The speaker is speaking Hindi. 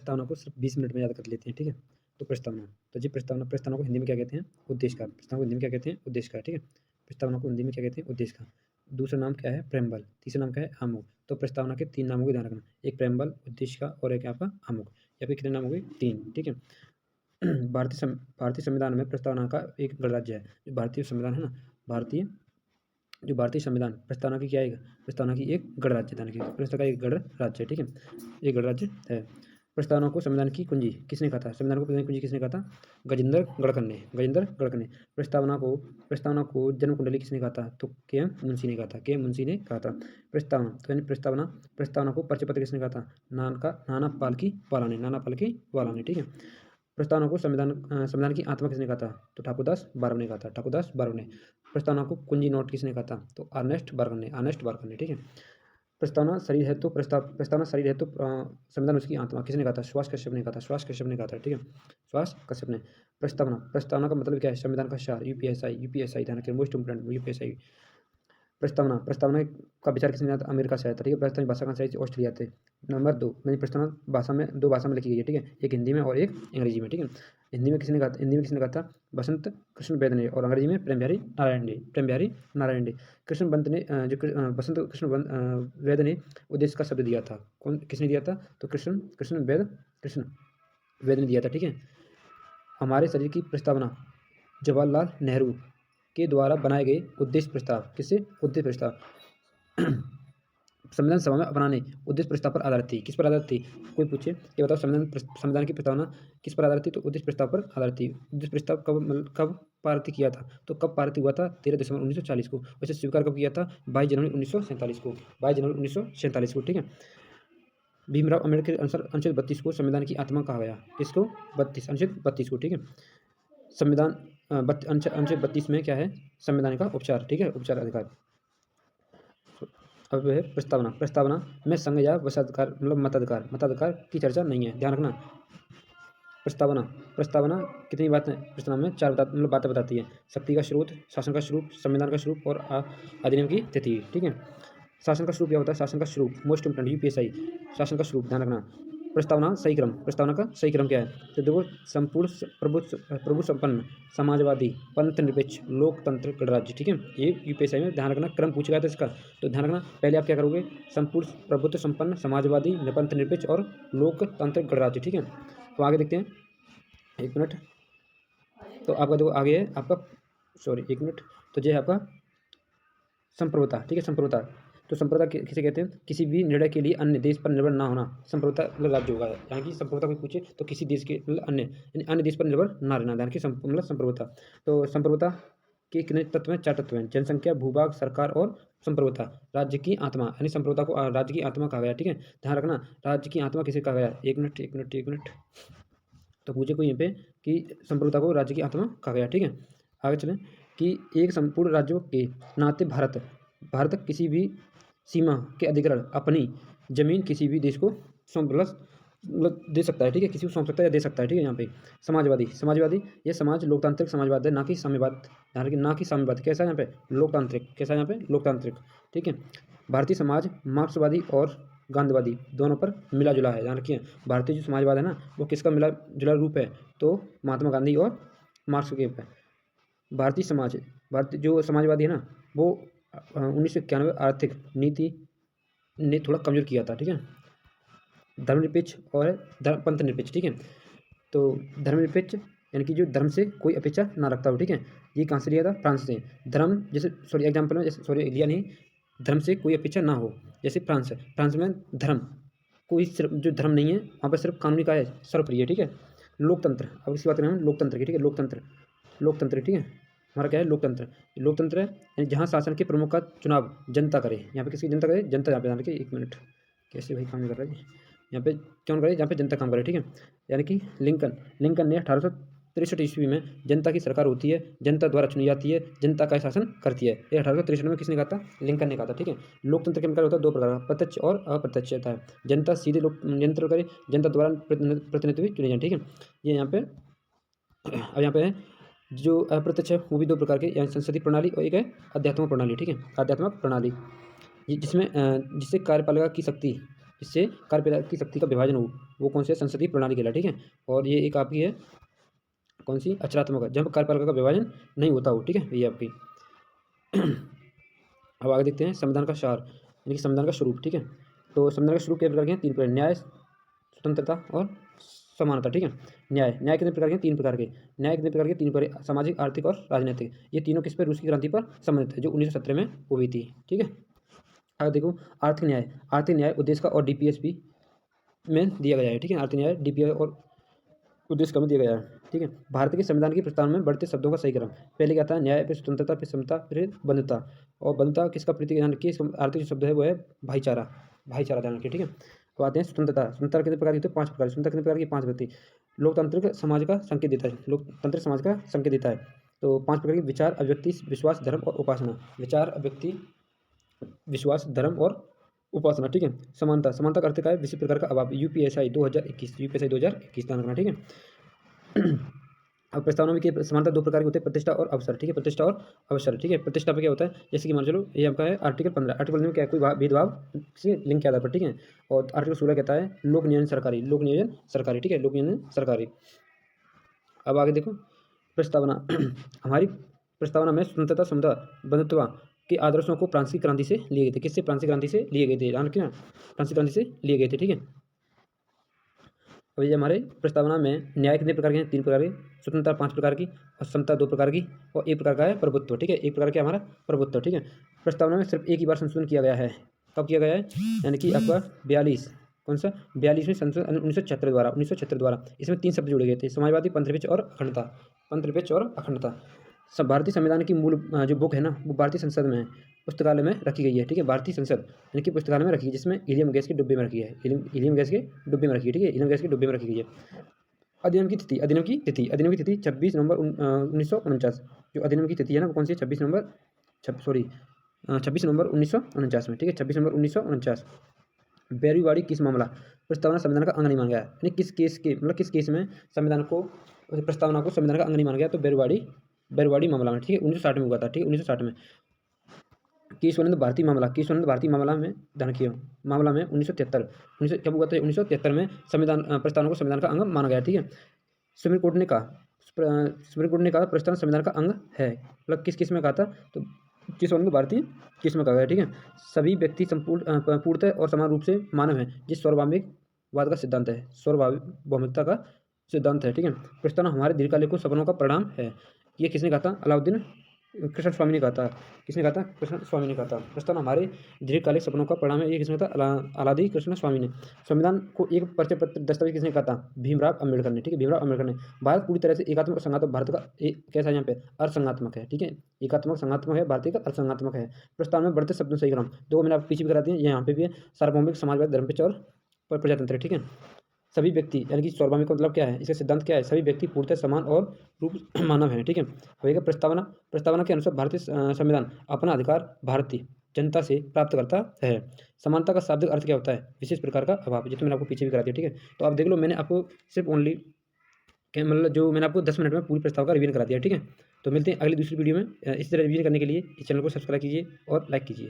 प्रस्तावना को सिर्फ 20 मिनट में याद कर लेते हैं, ठीक है? तो प्रस्तावना, तो जी प्रस्तावना को हिंदी में क्या कहते हैं? उद्देश्यकार। प्रस्तावना को हिंदी में क्या कहते हैं? उद्देश्यकार, ठीक है? प्रस्तावना को हिंदी में क्या कहते हैं? उद्देश्यकार। दूसरा नाम क्या है? प्रेम्बल। तीसरा नाम क्या है? आमुख। तो प्रस्तावना के 3 नामों का ध्यान रखना, एक प्रेम्बल, उद्देशिका और एक आपका आमुख। यहाँ पे कितने नाम हो गए? 3, ठीक है? भारतीय संविधान में प्रस्तावना का एक गणराज्य है। जो भारतीय संविधान है ना, भारतीय संविधान प्रस्तावना की क्या है? प्रस्तावना की एक गणराज्य है, प्रस्तावना का एक गणराज्य है, ठीक है? एक गणराज्य है। प्रस्तावना को संविधान की कुंजी किसने कहा था? संविधान को संविधान की कुंजी किसने कहा था? गजेंद्र गढ़कन ने। प्रस्तावना को जन्म कुंडली किसने कहा था? तो के.एम. मुंशी ने कहा था, के.एम. मुंशी ने कहा था। प्रस्तावना तो यानी प्रस्तावना को परिचय पत्र किसने कहा था? नाना पालकी वाला ने, ठीक है? प्रस्तावना को संविधान की आत्मा किसने कहा था? तो ठाकुरदास बारव ने कहा था, प्रस्तावना को कुंजी नोट किसने कहा था? तो अर्नेस्ट बार्कर ने, ठीक है? प्रस्तावना शरीर है तो संविधान उसकी आत्मा किसने कहा था? सुभाष कश्यप ने कहा था, ठीक है? सुभाष कश्यप ने। प्रस्तावना का मतलब क्या है? संविधान का सार, यूपीएसआई ध्यान रखिए, मोस्ट इंपोर्टेंट यूपीएसआई। प्रस्तावना का विचार किसने किया था? अमेरिका से आया था, ठीक है? प्रस्तावना भाषा कहाँ से आई थी? ऑस्ट्रेलिया से। नंबर 2 मेरी प्रस्तावना भाषा में 2 भाषा में लिखी गई है, ठीक है? एक हिंदी में और एक अंग्रेजी में, ठीक है? हिंदी में किसने कहा था? बसंत कृष्ण वैद्य ने, और अंग्रेजी में प्रेम बिहारी नारायण ने। बसंत कृष्ण वैद्य ने उद्देश्य का शब्द दिया था। किसने दिया था? तो कृष्ण वैद्य ने दिया था, ठीक है? हमारे शरीर की प्रस्तावना जवाहरलाल नेहरू के द्वारा बनाए गए उद्देश्य प्रस्ताव, किससे? उद्देश्य प्रस्ताव संविधान सभा में अपनाने उद्देश्य प्रस्ताव पर आधारित थी। किस पर आधारित थी? कोई पूछे कि बताओ संविधान की प्रस्तावना किस पर आधारित थी? तो उद्देश्य प्रस्ताव पर आधारित थी। उद्देश्य प्रस्ताव कब पारित किया था? तो कब पारित हुआ था? 13 दिसंबर 1940 को। वैसे स्वीकार कब किया था? 22 जनवरी 1947 को, ठीक है? भीमराव अम्बेडकर के अनुसार अनुच्छेद 32 को संविधान की आत्मा कहा गया। किसको? अनुच्छेद 32 को, ठीक है? संविधान अनुच्छेद 32 में क्या है? संविधान का उपचार, ठीक है? उपचार अधिकार। अब है प्रस्तावना में संघ या वशाधिकार मतलब मताधिकार की चर्चा नहीं है, ध्यान रखना। प्रस्तावना कितनी बातें प्रस्तावना में 4 बातें बताती है। शक्ति का स्रोत, शासन का स्वरूप, संविधान का स्वरूप और अधिनियम की तिथि, ठीक है? शासन का स्वरूप क्या होता है? शासन का स्वरूप मोस्ट इंपोर्टेंट यूपीएसआई। शासन का स्वरूप ध्यान रखना। प्रस्तावना का सही क्रम क्या है? तो देखो, संपूर्ण प्रभु संपन्न समाजवादी पंथनिरपेक्ष लोकतंत्र गणराज्य, ठीक है? ये यूपीएसआई में ध्यान रखना, क्रम पूछा गया था इसका, तो ध्यान रखना। पहले आप क्या करोगे? संपूर्ण प्रभुत्व संपन्न समाजवादी पंथनिरपेक्ष और लोकतंत्र गणराज्य, ठीक है? तो आगे देखते हैं, 1 मिनट। तो आपका देखो आगे है आपका, सॉरी 1 मिनट। तो ये है आपका संप्रभुता, ठीक है? संप्रभुता तो संप्रभुता किसे कहते हैं? किसी भी निर्णय के लिए अन्य देश पर निर्भर ना होना संप्रभुता मतलब राज्य होगा। यानी कि संप्रभुता कोई पूछे तो किसी देश के मतलब अन्य देश पर निर्भर ना रहना, यानी कि मतलब संप्रभुता। तो संप्रभुता के कितने तत्व हैं? 4 तत्व हैं। जनसंख्या, भूभाग, सरकार और संप्रभुता। राज्य की आत्मा, यानी संप्रभुता को राज्य की आत्मा कहा गया, ठीक है? ध्यान रखना, राज्य की आत्मा किसे कहा गया? 1 मिनट। तो पूछे कोई यहाँ पे कि संप्रभुता को राज्य की आत्मा कहा गया, ठीक है? आगे चलें कि एक संपूर्ण राज्यों के नाते भारत किसी भी सीमा के अधिग्रहण अपनी जमीन किसी भी देश को मतलब दे सकता है, ठीक है? किसी को सौंप सकता है या दे सकता है, ठीक है? यहाँ पे समाजवादी ये समाज लोकतांत्रिक समाजवाद है, ना कि साम्यवाद। ध्यान रखिए, ना कि साम्यवाद। कैसा है यहाँ पे? लोकतांत्रिक। कैसा है यहाँ पे? लोकतांत्रिक, ठीक है? भारतीय समाज मार्क्सवादी और गांधीवादी दोनों पर मिला जुला है, ध्यान रखिए। भारतीय जो समाजवाद है ना, वो किसका मिला जुला रूप है? तो महात्मा गांधी और मार्क्स के है। भारतीय जो समाजवादी है ना, वो 1991 आर्थिक नीति ने थोड़ा कमजोर किया था, ठीक है? धर्मनिरपेक्ष और पंथनिरपेक्ष, ठीक है? तो धर्मनिरपेक्ष यानी कि जो धर्म से कोई अपेक्षा ना रखता हो, ठीक है? ये कहाँ से लिया था? फ्रांस से। धर्म जैसे सॉरी एग्जाम्पल में लिया नहीं, धर्म से कोई अपेक्षा ना हो, जैसे फ्रांस में धर्म कोई सिर्फ जो धर्म नहीं है वहाँ पर सिर्फ कानूनी का है, सर्वप्रिय, ठीक है? लोकतंत्र, अब इसकी बात करें हम लोकतंत्र की, ठीक है? लोकतंत्र, ठीक है? हमारा क्या है? लोकतंत्र है यानी जहाँ शासन के प्रमुख का चुनाव जनता करे। यहाँ पे किसकी जनता करे? जनता। यहाँ पे ध्यान रखिए, 1 मिनट, कैसे भाई काम नहीं कर रहा है यहाँ पे? कौन करे? जहाँ पे जनता काम करे, ठीक है? यानी कि लिंकन ने 1863 ईस्वी में जनता की सरकार होती है, जनता द्वारा चुनी जाती है, जनता का शासन करती है। ये 1863 में किसने कहा था? लिंकन ने कहा था, ठीक है? लोकतंत्र के प्रकार होता है 2 प्रकार का, प्रत्यक्ष और अप्रत्यक्ष होता है। जनता सीधे लोक नियंत्रण करे, जनता द्वारा प्रतिनिधित्व चुने जाए, ठीक है? ये यहाँ पे अब यहाँ पे है जो अप्रत्यक्ष है वो भी 2 प्रकार के, यानी संसदीय प्रणाली और एक है आध्यात्मिक प्रणाली, ठीक है? आध्यात्मिक प्रणाली जिसमें जिससे कार्यपालिका की शक्ति जिससे कार्यपालिका की शक्ति का विभाजन हो, वो कौन से संसदीय प्रणाली कहलाती है, ठीक है। और ये एक आपकी है कौन सी, अचरात्मक है, जब कार्यपालिका का विभाजन नहीं होता हो, ठीक है, ये आपकी। अब आगे देखते हैं संविधान का सार यानी कि संविधान का स्वरूप, ठीक है। तो संविधान का स्वरूप कई प्रकार के हैं, 3 प्रकार, न्याय, स्वतंत्रता और समानता, ठीक है। न्याय कितने प्रकार के हैं, 3 प्रकार के। न्याय कितने प्रकार के, 3 प्रकार, सामाजिक, आर्थिक और राजनीतिक। ये तीनों किस पर, रूस की क्रांति पर संबंधित है, जो 1917 में हुई थी, ठीक है। आगे देखो आर्थिक न्याय। आर्थिक न्याय उद्देश्य का और डीपीएसपी में दिया गया है, ठीक है। आर्थिक न्याय डीपीएस और उद्देश्य का में दिया गया है, ठीक है। भारत के संविधान के प्रस्तावना में बढ़ते शब्दों का सही क्रम, पहले क्या था, न्याय, फिर स्वतंत्रता, फिर समता, फिर बंधुता। और बंधुता किसका प्रतीक, यानी कि आर्थिक जो शब्द है वो है भाईचारा, भाईचारा ध्यान रखिए, ठीक है। तो आते हैं स्वतंत्रता। स्वतंत्रता कितने प्रकार की होती है, 5 प्रकार। स्वतंत्रता कितने प्रकार की, 5 व्यक्ति। लोकतांत्रिक समाज का संकेत देता है, लोकतंत्र समाज का संकेत देता है। तो 5 प्रकार की, विचार, अभिव्यक्ति, विश्वास, धर्म और उपासना। विचार, अभिव्यक्ति, विश्वास, धर्म और उपासना, ठीक है। समानता, समानता का अर्थ क्या है, किसी प्रकार का अभाव। यूपीएसआई 2021, यूपीएसआई 2021 ध्यान रखना, ठीक है। अब प्रस्तावना में क्या, समानता 2 प्रकार के होते हैं, प्रतिष्ठा और अवसर, ठीक है। प्रतिष्ठा और अवसर, ठीक है। प्रतिष्ठा पे क्या होता है, जैसे कि मान चलो ये आपका है आर्टिकल 15। आर्टिकल 15 में क्या है, कोई भेदभाव किसी लिंग के आधार पर, ठीक है। और आर्टिकल 16 कहता है लोक नियोजन सरकारी, लोक नियोजन सरकारी, ठीक है, लोक नियोजन सरकारी। अब आगे देखो प्रस्तावना। हमारी प्रस्तावना में स्वतंत्रता, समता, बंधुत्व के आदर्शों को फ्रांसीसी क्रांति से लिए गए थे। किससे, फ्रांसीसी क्रांति से लिए गए थे, ध्यान रखिए ना, फ्रांसीसी क्रांति से लिए गए थे, ठीक है। अब ये हमारे प्रस्तावना में न्याय कितने प्रकार के हैं, 3 प्रकार के। स्वतंत्रता 5 प्रकार की, और समता 2 प्रकार की, और 1 प्रकार का है प्रभुत्व, ठीक है। 1 प्रकार का हमारा प्रभुत्व, ठीक है। प्रस्तावना में सिर्फ एक ही बार संशोधन किया गया है, कब किया गया है, यानी कि आपका 42, कौन सा, 42वें संशोधन 1976 द्वारा, 1976 द्वारा। इसमें 3 शब्द जुड़े गए थे, समाजवादी, पंथनिरपेक्ष और अखंडता, पंथनिरपेक्ष और अखंडता। सब भारतीय संविधान की मूल जो बुक है ना, वो भारतीय संसद में है, पुस्तकालय में रखी गई है, ठीक है। भारतीय संसद यानी कि पुस्तकालय में रखी है, जिसमें हीलियम गैस के डिब्बे में रखी है, हीलियम गैस के डिब्बे में रखी है, ठीक है, हीलियम गैस के डिब्बे में रखी गई है। अधिनियम की तिथि, अधिनियम की तिथि, अधिनियम की तिथि 26 नवंबर 1949। जो अधिनियम की तिथि है ना, वो कौन सी है, 26 नवंबर 1949 में, ठीक है, 26 नवंबर 1949। बैरीवाड़ी किस मामला, प्रस्तावना संविधान का अंग नहीं माना गया, यानी किस केस के, मतलब किस केस में संविधान को, प्रस्तावना को संविधान का अंग नहीं माना गया, तो बैरवाड़ी मामला में, ठीक है, 1960 में हुआ था, ठीक है, 1960 में। केशवानंद भारती मामला, केशवानंद भारती मामला में ध्यान रखिए, मामला में 1973, कब हुआ था, 1973 में संविधान प्रस्तावना को संविधान का अंग माना गया, ठीक है। सुप्रीम कोर्ट ने कहा, सुप्रीम कोर्ट ने कहा प्रस्तावना संविधान का अंग है, मतलब किस किस में कहा था, तो केशवानंद भारती किस में कहा गया, ठीक है। सभी व्यक्ति संपूर्ण पूर्णतः और समान रूप से मानव है, जिस सार्वभौमिकवाद का सिद्धांत है, सार्वभौमिकता का सिद्धांत है, ठीक है। प्रस्तावना हमारे दीर्घकालिक सपनों का परिणाम है, ये किसने कहा था, अलाउद्दीन कृष्ण स्वामी ने कहा था, किसने कहा था, कृष्ण स्वामी ने कहा था। प्रस्तावना हमारे दीर्घकालिक सपनों का परिणाम है, ये किसने कहा था, अलादी कृष्ण स्वामी ने। संविधान को एक परिचय पत्र दस्तावेज किसने कहा था, भीमराव अम्बेडकर ने, ठीक है, भीमराव अम्बेडकर ने। भारत पूरी तरह से एकात्मक और संघात्मक, भारत का कैसा है यहाँ पे, अर्थसंघात्मक है, ठीक है, एकात्मक संघात्मक है, भारतीय का अर्थसंघात्मक है। प्रस्तावना में बढ़ते शब्दों सही क्रम, दो मैंने आपको पीछे भी करा दिया, यहाँ पे भी है, सार्वभौमिक, समाजवाद, धर्मपेक्ष और प्रजातंत्र, ठीक है। सभी व्यक्ति यानी कि सार्वभौमिक का मतलब क्या है, इसका सिद्धांत क्या है, सभी व्यक्ति पूर्णतः समान और रूप मानव है, ठीक है। होगा प्रस्तावना, प्रस्तावना के अनुसार भारतीय संविधान अपना अधिकार भारतीय जनता से प्राप्त करता है। समानता का शाब्दिक अर्थ क्या होता है, विशेष प्रकार का अभाव, ये तो मैंने आपको पीछे भी करा दिया, ठीक है। तो आप देख लो, मैंने आपको सिर्फ ओनली मतलब जो मैंने आपको 10 मिनट में पूरी प्रस्ताव का रिवीजन करा दिया, ठीक है। तो मिलते हैं अगली दूसरी वीडियो में। इस तरह रिवीजन करने के लिए इस चैनल को सब्सक्राइब कीजिए और लाइक कीजिए।